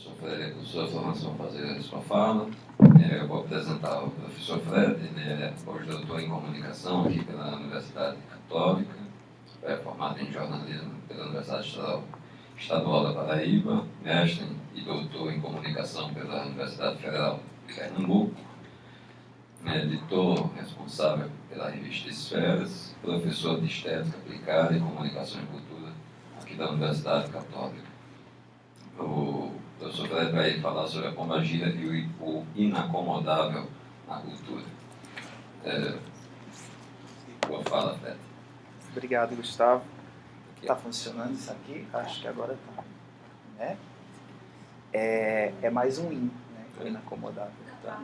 professor Fred e a professora Florência vão fazer a sua fala. Eu vou apresentar o professor Fred, ele é hoje doutor em comunicação aqui pela Universidade Católica, é formado em jornalismo pela Universidade Estadual da Paraíba, mestre e doutor em comunicação pela Universidade Federal de Pernambuco, editor responsável pela revista Esferas, professor de Estética Aplicada e Comunicação e Cultura aqui da Universidade Católica. O professor Fred vai falar sobre a pombagira e o inacomodável na cultura. Boa fala, Fred. Obrigado, Gustavo. Está funcionando isso aqui? Acho que agora está. Né? É mais um in, né? O inacomodável. Tá?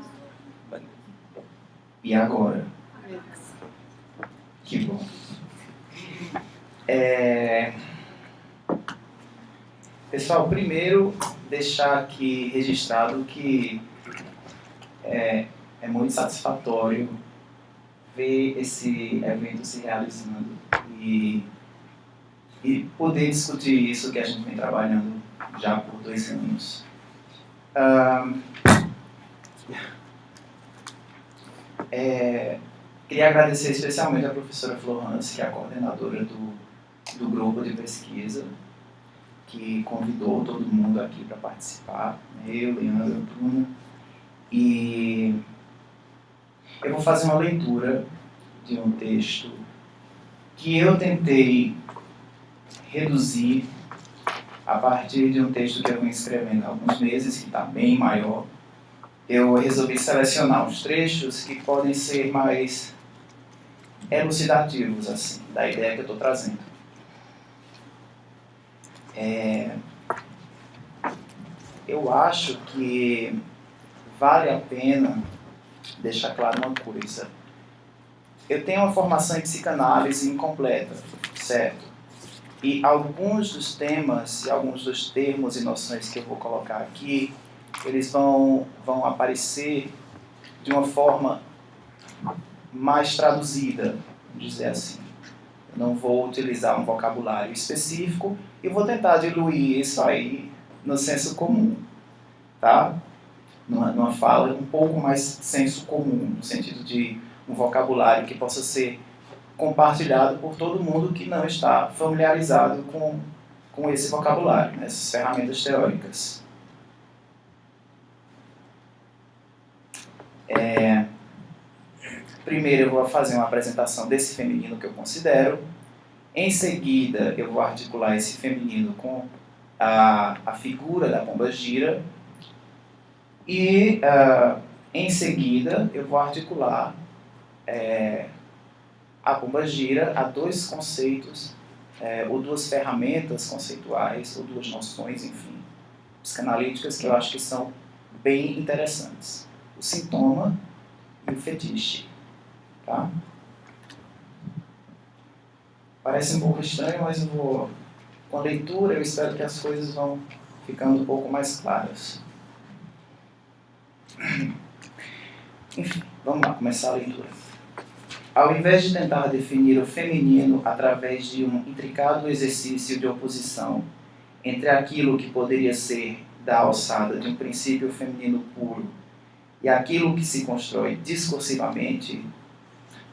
E agora? Que bom. Pessoal, primeiro deixar aqui registrado que é muito satisfatório ver esse evento se realizando e poder discutir isso que a gente vem trabalhando já por 2 anos. Queria agradecer especialmente a professora Florência, que é a coordenadora do grupo de pesquisa, que convidou todo mundo aqui para participar, eu, Leandro, Bruno, e eu vou fazer uma leitura de um texto que eu tentei reduzir a partir de um texto que eu venho escrevendo há alguns meses, que está bem maior. Eu resolvi selecionar uns trechos que podem ser mais elucidativos, assim, da ideia que eu estou trazendo. Eu acho que vale a pena deixar claro uma coisa. Eu tenho uma formação em psicanálise incompleta, certo? E alguns dos temas e alguns dos termos e noções que eu vou colocar aqui, eles vão aparecer de uma forma mais traduzida, vamos dizer assim. Eu não vou utilizar um vocabulário específico e vou tentar diluir isso aí no senso comum, tá? Numa fala um pouco mais senso comum, no sentido de um vocabulário que possa ser compartilhado por todo mundo que não está familiarizado com esse vocabulário, né, essas ferramentas teóricas. Primeiro eu vou fazer uma apresentação desse feminino que eu considero. Em seguida eu vou articular esse feminino com a figura da pombagira. E em seguida eu vou articular a pombagira a 2 conceitos, ou 2 ferramentas conceituais, ou 2 noções, enfim, psicanalíticas que eu acho que são bem interessantes. O sintoma e o fetiche. Tá? Parece um pouco estranho, mas com a leitura eu espero que as coisas vão ficando um pouco mais claras. Enfim, vamos lá, começar a leitura. Ao invés de tentar definir o feminino através de um intricado exercício de oposição entre aquilo que poderia ser da alçada de um princípio feminino puro e aquilo que se constrói discursivamente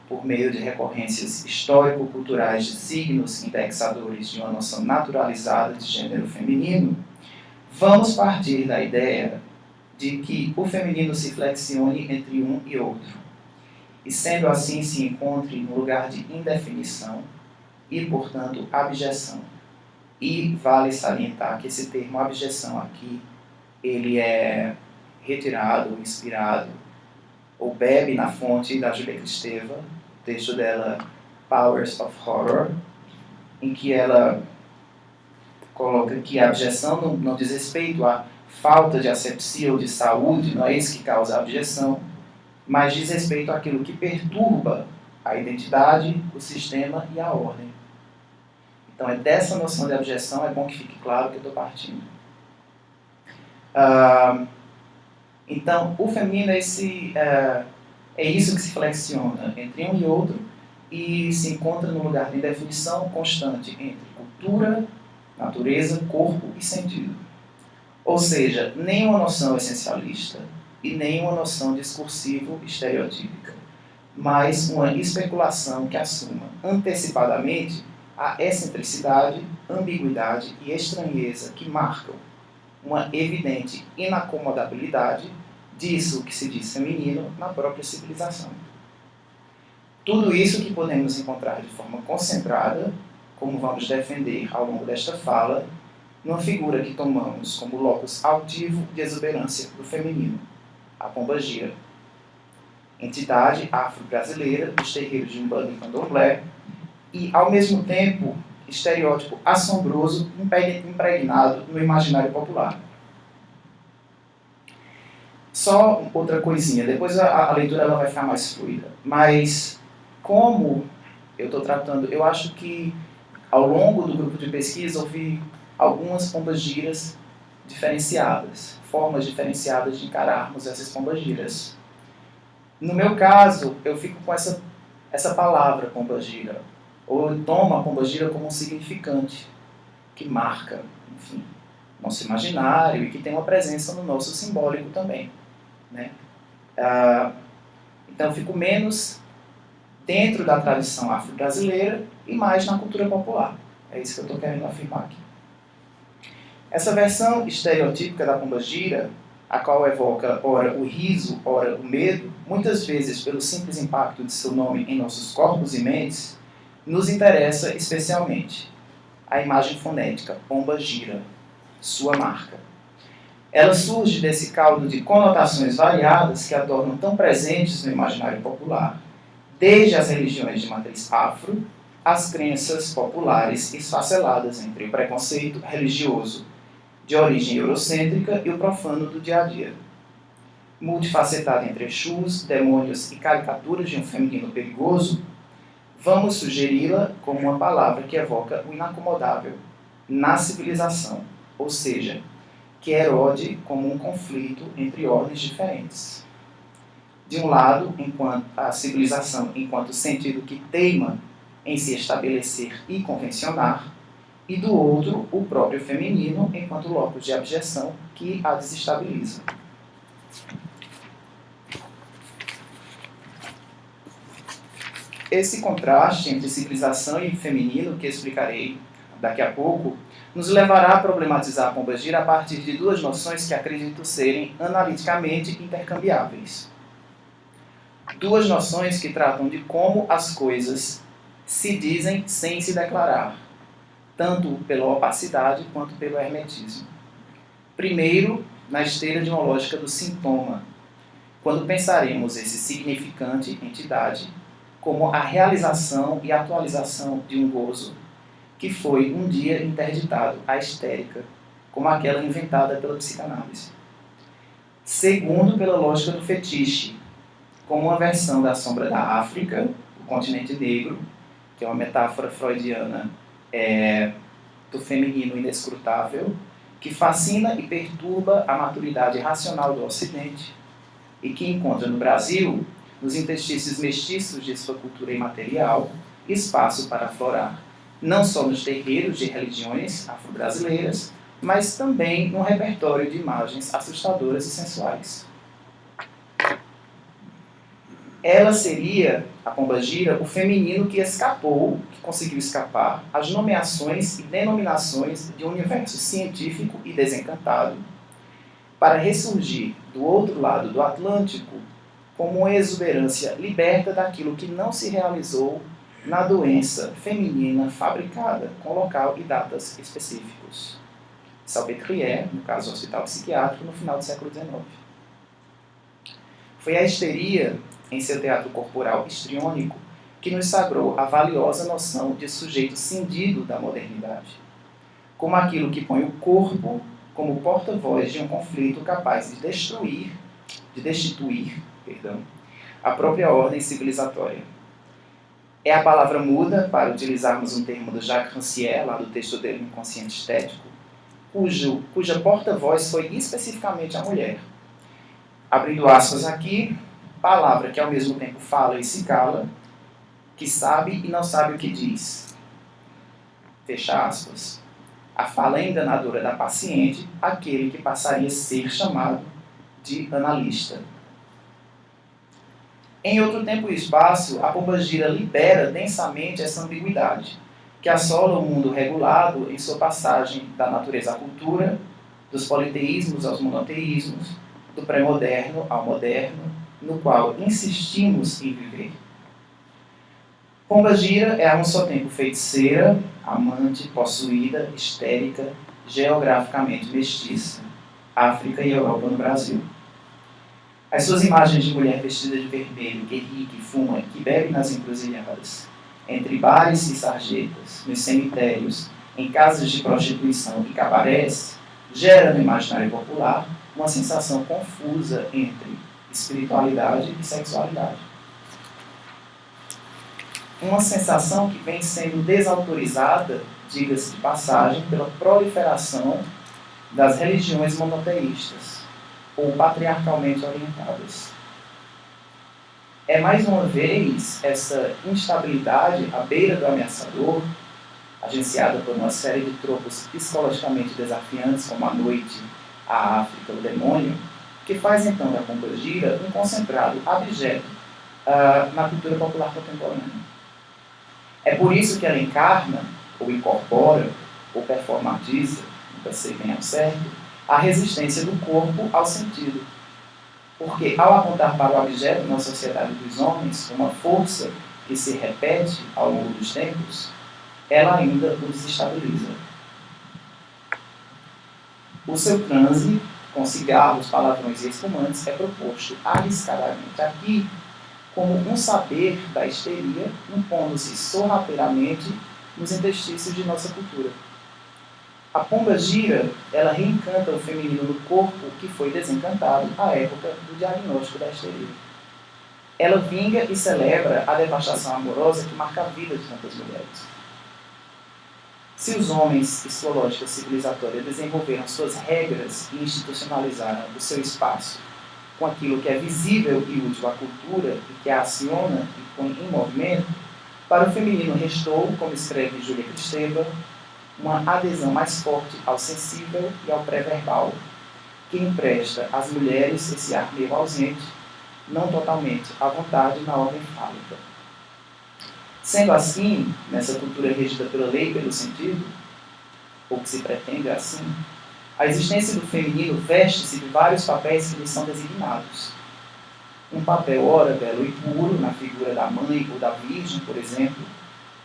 por meio de recorrências histórico-culturais de signos indexadores de uma noção naturalizada de gênero feminino, vamos partir da ideia de que o feminino se flexione entre um e outro, e sendo assim se encontre no lugar de indefinição e, portanto, abjeção. E vale salientar que esse termo abjeção aqui, ele é retirado, inspirado, ou bebe na fonte da Júlia Kristeva, o texto dela, Powers of Horror, em que ela coloca que a abjeção não diz respeito à falta de asepsia ou de saúde, não é isso que causa a abjeção, mas diz respeito àquilo que perturba a identidade, o sistema e a ordem. Então, é dessa noção de abjeção, é bom que fique claro que eu estou partindo. Então, o feminino é isso que se flexiona entre um e outro e se encontra no lugar de indefinição constante entre cultura, natureza, corpo e sentido. Ou seja, nem uma noção essencialista e nem uma noção discursivo-estereotípica, mas uma especulação que assuma antecipadamente a excentricidade, ambiguidade e estranheza que marcam uma evidente inacomodabilidade disso que se diz feminino na própria civilização. Tudo isso que podemos encontrar de forma concentrada, como vamos defender ao longo desta fala, numa figura que tomamos como locus altivo de exuberância do feminino, a pombagira, entidade afro-brasileira dos terreiros de Umbanda e Candomblé, e, ao mesmo tempo, estereótipo assombroso impregnado no imaginário popular. Só outra coisinha, depois a leitura ela vai ficar mais fluida, mas como eu estou tratando, eu acho que ao longo do grupo de pesquisa houve algumas pombagiras diferenciadas, formas diferenciadas de encararmos essas pombagiras. No meu caso, eu fico com essa palavra pombagira, ou eu tomo a pombagira como um significante, que marca, enfim, nosso imaginário e que tem uma presença no nosso simbólico também. Né? Então eu fico menos dentro da tradição afro-brasileira e mais na cultura popular. É isso que eu estou querendo afirmar aqui. Essa versão estereotípica da pombagira, a qual evoca ora o riso, ora o medo, muitas vezes pelo simples impacto de seu nome em nossos corpos e mentes, nos interessa especialmente a imagem fonética pombagira, sua marca. Ela surge desse caldo de conotações variadas que a tornam tão presentes no imaginário popular, desde as religiões de matriz afro, às crenças populares esfaceladas entre o preconceito religioso de origem eurocêntrica e o profano do dia a dia. Multifacetada entre Exus, demônios e caricaturas de um feminino perigoso, vamos sugeri-la como uma palavra que evoca o inacomodável na civilização, ou seja, que erode como um conflito entre ordens diferentes. De um lado, enquanto a civilização enquanto sentido que teima em se estabelecer e convencionar, e do outro, o próprio feminino enquanto locus de abjeção que a desestabiliza. Esse contraste entre civilização e feminino, que explicarei daqui a pouco, nos levará a problematizar a pombagira a partir de duas noções que acredito serem analiticamente intercambiáveis. Duas noções que tratam de como as coisas se dizem sem se declarar, tanto pela opacidade quanto pelo hermetismo. Primeiro, na esteira de uma lógica do sintoma, quando pensaremos esse significante entidade como a realização e atualização de um gozo que foi um dia interditado à histérica, como aquela inventada pela psicanálise. Segundo, pela lógica do fetiche, como uma versão da sombra da África, o continente negro, que é uma metáfora freudiana do feminino inescrutável, que fascina e perturba a maturidade racional do Ocidente e que encontra no Brasil, nos interstícios mestiços de sua cultura imaterial, espaço para aflorar, não só nos terreiros de religiões afro-brasileiras, mas também num repertório de imagens assustadoras e sensuais. Ela seria, a pombagira, o feminino que escapou, que conseguiu escapar, às nomeações e denominações de um universo científico e desencantado, para ressurgir do outro lado do Atlântico como uma exuberância liberta daquilo que não se realizou na doença feminina fabricada, com local e datas específicos. Salpêtrière, no caso do hospital psiquiátrico, no final do século XIX. Foi a histeria, em seu teatro corporal histriônico, que nos sagrou a valiosa noção de sujeito cindido da modernidade, como aquilo que põe o corpo como porta-voz de um conflito capaz de destituir a própria ordem civilizatória. É a palavra muda, para utilizarmos um termo do Jacques Rancière, lá do texto dele, Inconsciente Estético, cuja porta-voz foi especificamente a mulher. Abrindo aspas aqui, palavra que ao mesmo tempo fala e se cala, que sabe e não sabe o que diz. Fecha aspas. a fala enganadora da paciente, aquele que passaria a ser chamado de analista. Em outro tempo e espaço, a pombagira libera densamente essa ambiguidade, que assola o mundo regulado em sua passagem da natureza à cultura, dos politeísmos aos monoteísmos, do pré-moderno ao moderno, no qual insistimos em viver. Pombagira é a um só tempo feiticeira, amante, possuída, histérica, geograficamente mestiça, África e Europa no Brasil. As suas imagens de mulher vestida de vermelho, que ri, que fuma, que bebe nas encruzilhadas, entre bares e sarjetas, nos cemitérios, em casas de prostituição e cabarés, gera no imaginário popular uma sensação confusa entre espiritualidade e sexualidade. Uma sensação que vem sendo desautorizada, diga-se de passagem, pela proliferação das religiões monoteístas, ou patriarcalmente orientadas. É mais uma vez essa instabilidade à beira do ameaçador, agenciada por uma série de tropos psicologicamente desafiantes, como a noite, a África, o demônio, que faz então da pombagira um concentrado abjeto na cultura popular contemporânea. É por isso que ela encarna, ou incorpora, ou performatiza, nunca sei bem ao certo, a resistência do corpo ao sentido. Porque, ao apontar para o objeto na sociedade dos homens, uma força que se repete ao longo dos tempos, ela ainda o desestabiliza. O seu transe, com cigarros, palavrões e espumantes, é proposto arriscadamente aqui como um saber da histeria, impondo-se sorrateiramente nos interstícios de nossa cultura. A pombagira, ela reencanta o feminino no corpo que foi desencantado à época do diagnóstico da histeria. Ela vinga e celebra a devastação amorosa que marca a vida de tantas mulheres. Se os homens e sua lógica civilizatória desenvolveram suas regras e institucionalizaram o seu espaço com aquilo que é visível e útil à cultura e que a aciona e põe em movimento, para o feminino restou, como escreve Júlia Kristeva, uma adesão mais forte ao sensível e ao pré-verbal, que empresta às mulheres esse ar meio ausente, não totalmente à vontade na ordem fálica. Sendo assim, nessa cultura regida pela lei e pelo sentido, ou que se pretende assim, a existência do feminino veste-se de vários papéis que lhe são designados. Um papel ora belo e puro, na figura da mãe ou da virgem, por exemplo,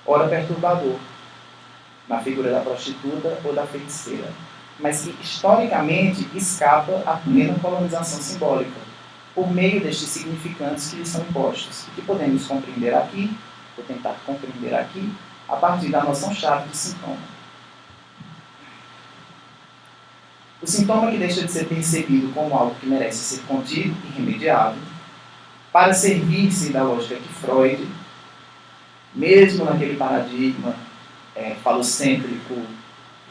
ora perturbador, na figura da prostituta ou da feiticeira, mas que historicamente escapa à plena colonização simbólica, por meio destes significantes que lhe são impostos, e que podemos compreender aqui, ou tentar compreender aqui, a partir da noção-chave de sintoma. O sintoma que deixa de ser percebido como algo que merece ser contido e remediado, para servir-se da lógica que Freud, mesmo naquele paradigma falocêntrico,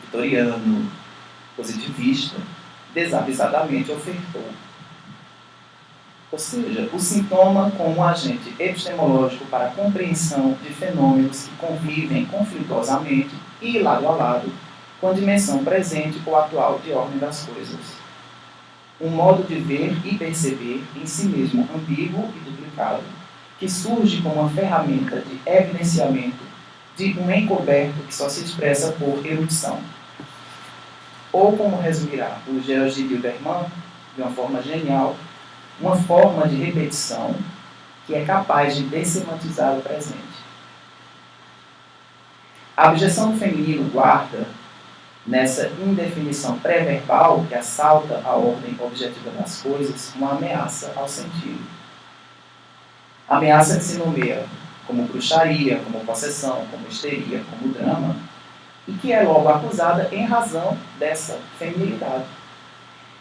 vitoriano, positivista, desavisadamente ofertou. Ou seja, o sintoma como um agente epistemológico para a compreensão de fenômenos que convivem conflituosamente e lado a lado com a dimensão presente ou atual de ordem das coisas. Um modo de ver e perceber em si mesmo ambíguo e duplicado, que surge como uma ferramenta de evidenciamento de um encoberto que só se expressa por erudição. Ou, como resumirá o Georges Dilberman, de uma forma genial, uma forma de repetição que é capaz de dessemantizar o presente. A objeção do feminino guarda, nessa indefinição pré-verbal que assalta a ordem objetiva das coisas, uma ameaça ao sentido. Ameaça que se nomeia como bruxaria, como possessão, como histeria, como drama, e que é logo acusada em razão dessa feminilidade.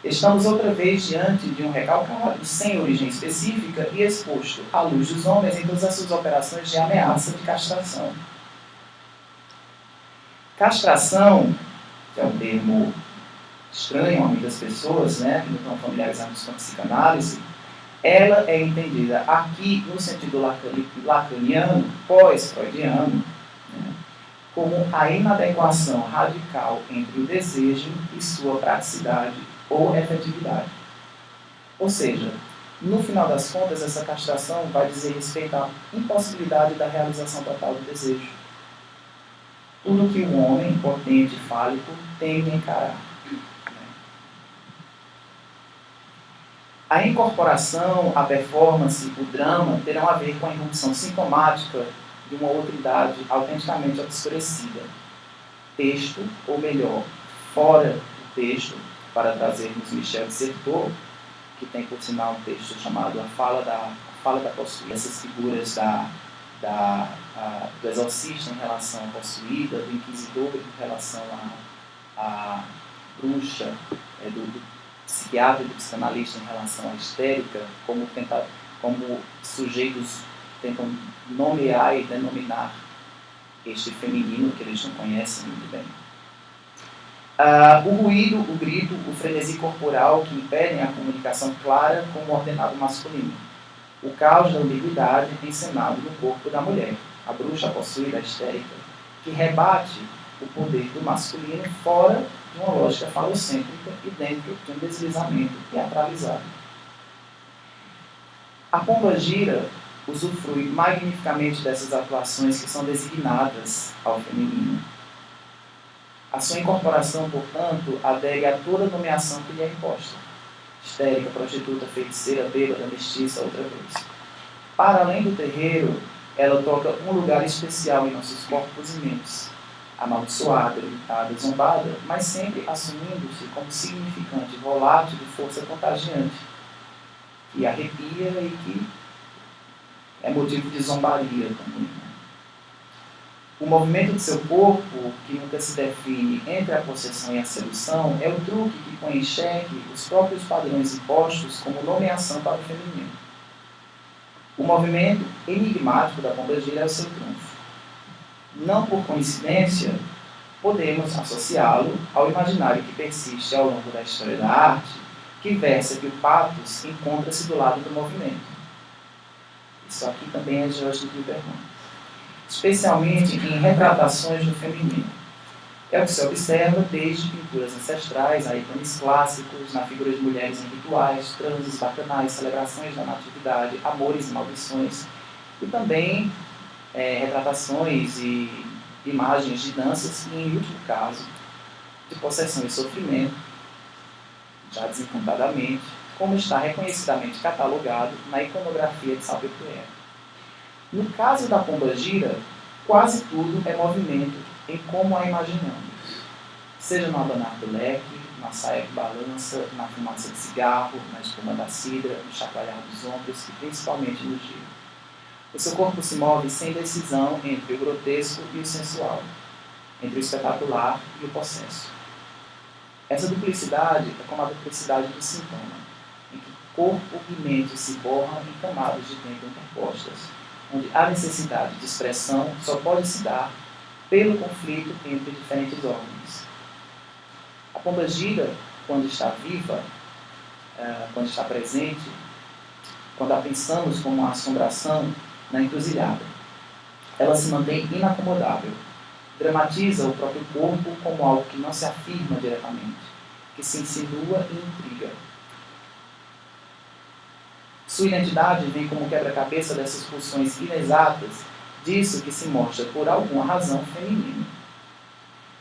Estamos outra vez diante de um recalcado sem origem específica e exposto à luz dos homens em todas as suas operações de ameaça de castração. Castração, que é um termo estranho a muitas pessoas, né, que não estão familiarizadas com a psicanálise, ela é entendida aqui no sentido lacaniano, pós-freudiano, né, como a inadequação radical entre o desejo e sua praticidade ou efetividade. Ou seja, no final das contas, essa castração vai dizer respeito à impossibilidade da realização total do desejo. Tudo que o homem, potente e fálico, tem que encarar. A incorporação, a performance, o drama terão a ver com a irrupção sintomática de uma outra idade autenticamente obscurecida. Texto, ou melhor, fora do texto, para trazermos Michel de Certeau, que tem por sinal um texto chamado A Fala da Possuída, essas figuras do exorcista em relação à possuída, do inquisidor em relação à bruxa, do psiquiatra e do psicanalista em relação à histérica, como sujeitos tentam nomear e denominar este feminino que eles não conhecem muito bem. O ruído, o grito, o frenesi corporal que impedem a comunicação clara com o ordenado masculino. O caos da ambiguidade encenado no corpo da mulher, a bruxa possuída, a histérica, que rebate o poder do masculino fora de uma lógica falocêntrica e dentro de um deslizamento teatralizado. A pomba-gira usufrui magnificamente dessas atuações que são designadas ao feminino. A sua incorporação, portanto, adere a toda nomeação que lhe é imposta. Histérica, prostituta, feiticeira, bêbada, mestiça, outra vez. Para além do terreiro, ela toca um lugar especial em nossos corpos e mentes. Amaldiçoada, limitada, zombada, mas sempre assumindo-se como significante, volátil de força contagiante, que arrepia e que é motivo de zombaria também. O movimento de seu corpo, que nunca se define entre a possessão e a sedução, é o truque que põe em xeque os próprios padrões impostos como nomeação para o feminino. O movimento enigmático da pomba-gira é o seu trunfo. Não por coincidência, podemos associá-lo ao imaginário que persiste ao longo da história da arte, que versa que o pathos encontra-se do lado do movimento. Isso aqui também é de Jorge de Lieberman. Especialmente em retratações do feminino. É o que se observa desde pinturas ancestrais a ícones clássicos, na figura de mulheres em rituais, transes bacanais, celebrações da natividade, amores e maldições, e também retratações e imagens de danças e, em último caso, de possessão e sofrimento, já desencantadamente, como está reconhecidamente catalogado na iconografia de Salpêtrière. No caso da pomba-gira, quase tudo é movimento em como a imaginamos, seja no abanar do leque, na saia que balança, na fumaça de cigarro, na espuma da cidra, no chacoalhar dos ombros e principalmente no giro. O seu corpo se move sem decisão entre o grotesco e o sensual, entre o espetacular e o possesso. Essa duplicidade é como a duplicidade do sintoma, em que corpo e mente se borram em camadas de tempo interpostas, onde a necessidade de expressão só pode se dar pelo conflito entre diferentes órgãos. A pomba-gira, quando está viva, quando está presente, quando a pensamos como uma assombração na encruzilhada, ela se mantém inacomodável, dramatiza o próprio corpo como algo que não se afirma diretamente, que se insinua e intriga. Sua identidade vem como quebra-cabeça dessas pulsões inexatas, disso que se mostra, por alguma razão, feminino.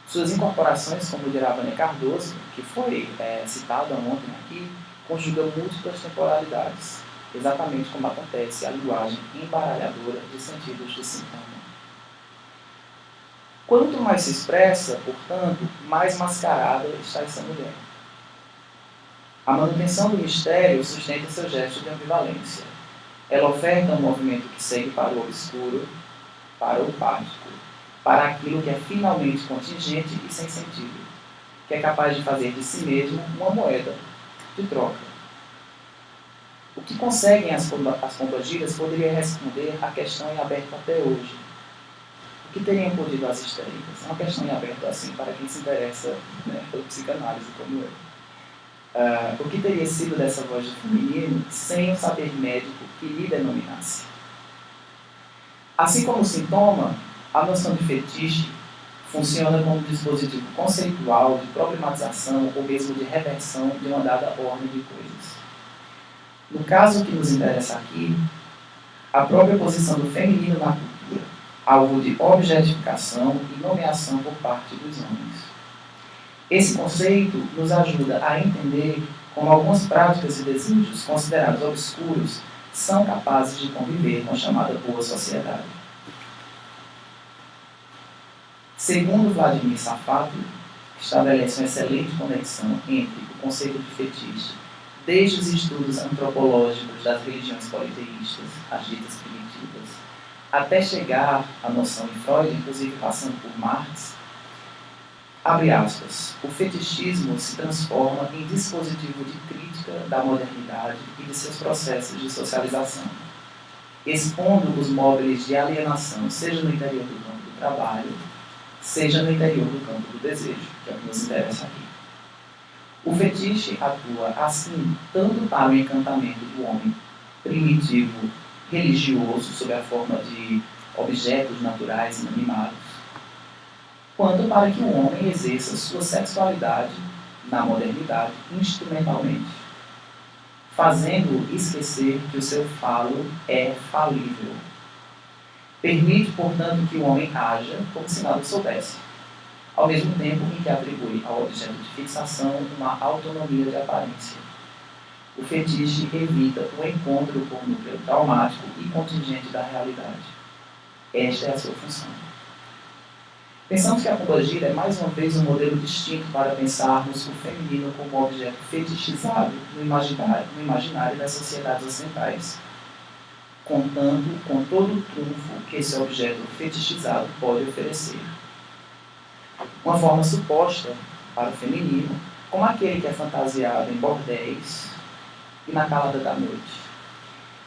Suas incorporações, como dirá Vânia Cardoso, que foi citada ontem aqui, conjugam múltiplas temporalidades, exatamente como acontece a linguagem embaralhadora de sentidos de sintoma. Quanto mais se expressa, portanto, mais mascarada está essa mulher. A manutenção do mistério sustenta seu gesto de ambivalência. Ela oferta um movimento que segue para o obscuro, para o pático, para aquilo que é finalmente contingente e sem sentido, que é capaz de fazer de si mesmo uma moeda de troca. O que conseguem as pomba-giras poderia responder à questão em aberto até hoje. O que teriam podido as histéricas? É uma questão em aberto assim para quem se interessa pela psicanálise como eu. O que teria sido dessa voz de feminino sem o saber médico que lhe denominasse? Assim como o sintoma, a noção de fetiche Funciona como um dispositivo conceitual de problematização ou mesmo de reversão de uma dada ordem de coisas. No caso que nos interessa aqui, a própria posição do feminino na cultura, alvo de objetificação e nomeação por parte dos homens. Esse conceito nos ajuda a entender como algumas práticas e desígnios considerados obscuros são capazes de conviver com a chamada boa sociedade. Segundo Vladimir Safato, que estabelece uma excelente conexão entre o conceito de fetiche, desde os estudos antropológicos das religiões politeístas, as ditas primitivas, até chegar à noção em Freud, inclusive passando por Marx, abre aspas, o fetichismo se transforma em dispositivo de crítica da modernidade e de seus processos de socialização, expondo os móveis de alienação, seja no interior do campo do trabalho, seja no interior do campo do desejo, que é o que nos interessa aqui. O fetiche atua assim tanto para o encantamento do homem primitivo religioso, sob a forma de objetos naturais inanimados, quanto para que o homem exerça sua sexualidade na modernidade instrumentalmente, fazendo esquecer que o seu falo é falível. Permite, portanto, que o homem haja como se nada soubesse, ao mesmo tempo em que atribui ao objeto de fixação uma autonomia de aparência. O fetiche evita o encontro com o núcleo traumático e contingente da realidade. Esta é a sua função. Pensamos que a pombagira é mais uma vez um modelo distinto para pensarmos o feminino como objeto fetichizado no imaginário das sociedades ocidentais, contando com todo o trunfo que esse objeto fetichizado pode oferecer. Uma forma suposta para o feminino, como aquele que é fantasiado em bordéis e na calada da noite,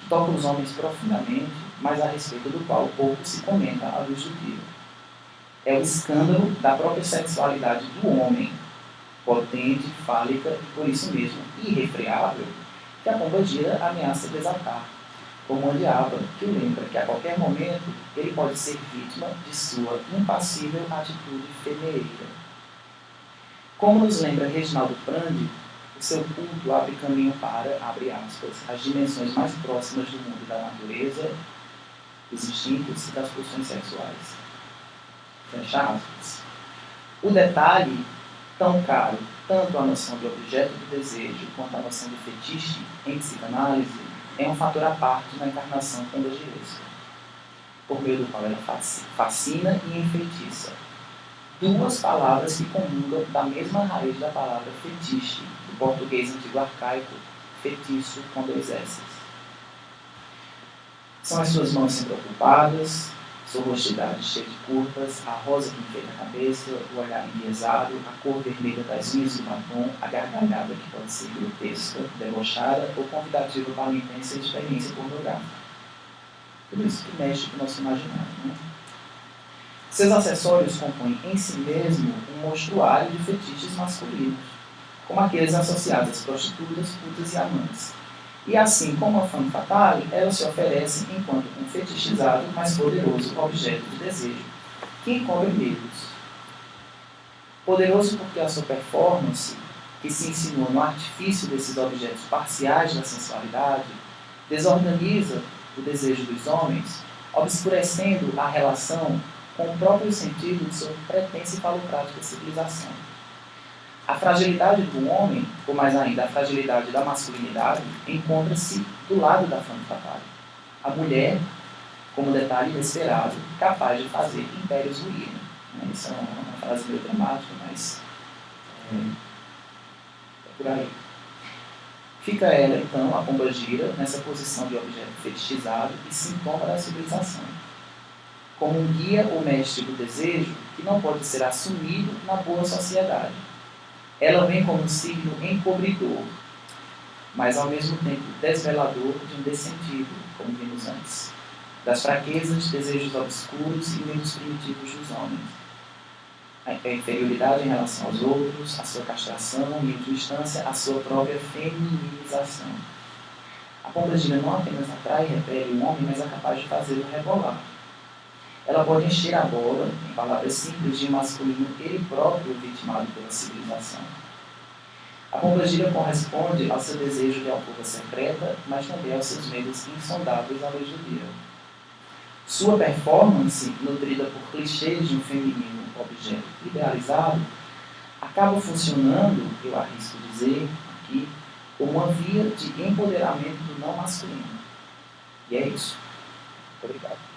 que toca os homens profundamente, mas a respeito do qual pouco se comenta à luz do dia. É o escândalo da própria sexualidade do homem, potente, fálica e por isso mesmo irrefreável, que a pombagira ameaça desatar, como uma diaba que lembra que a qualquer momento ele pode ser vítima de sua impassível atitude femeeira. Como nos lembra Reginaldo Prandi, o seu culto abre caminho para, abre aspas, as dimensões mais próximas do mundo da natureza, dos instintos e das pulsões sexuais. Fecha aspas. O detalhe, tão caro, tanto a noção de objeto do desejo quanto a noção de fetiche em psicanálise, é um fator à parte na encarnação pombagiresca, por meio do qual ela fascina e enfeitiça. Duas palavras que comungam da mesma raiz da palavra fetiche, do português antigo arcaico, feitiço com dois S's. São as suas mãos sempre ocupadas, sua rostidade cheia de curvas, a rosa que enfeita a cabeça, o olhar enviesado, a cor vermelha das unhas do batom, a gargalhada que pode ser grotesca, debochada ou convidativa para uma intensa experiência pornográfica. Tudo isso que mexe com o nosso imaginário, né? Seus acessórios compõem em si mesmo um mostruário de fetiches masculinos, como aqueles associados às prostitutas, putas e amantes. E assim como a femme fatale, ela se oferece enquanto um fetichizado, mas poderoso objeto de desejo, que encobre medos. Poderoso porque a sua performance, que se insinua no artifício desses objetos parciais da sensualidade, desorganiza o desejo dos homens, obscurecendo a relação com o próprio sentido de sua pretensa e falocrática civilização. A fragilidade do homem, ou mais ainda, a fragilidade da masculinidade, encontra-se do lado da femme fatale. A mulher, como detalhe inesperado, capaz de fazer impérios ruírem. Isso é uma frase meio dramática, mas é por aí. Fica ela, então, a pombagira, nessa posição de objeto fetichizado e sintoma da civilização, como um guia ou mestre do desejo que não pode ser assumido na boa sociedade. Ela vem como um signo encobridor, mas ao mesmo tempo desvelador de um dessentido, como vimos antes, das fraquezas, desejos obscuros e medos primitivos dos homens. A inferioridade em relação aos outros, a sua castração e, em última instância, a sua própria feminização. A pombagira não apenas atrai e repele o homem, mas é capaz de fazê-lo rebolar. ela pode encher a bola, em palavras simples, de masculino ele próprio vitimado pela civilização. A pombagira corresponde ao seu desejo de alcova secreta, mas também aos seus medos insondáveis à luz do dia. Sua performance, nutrida por clichês de um feminino objeto idealizado, acaba funcionando, eu arrisco dizer aqui, como uma via de empoderamento do não masculino. E é isso. Obrigado.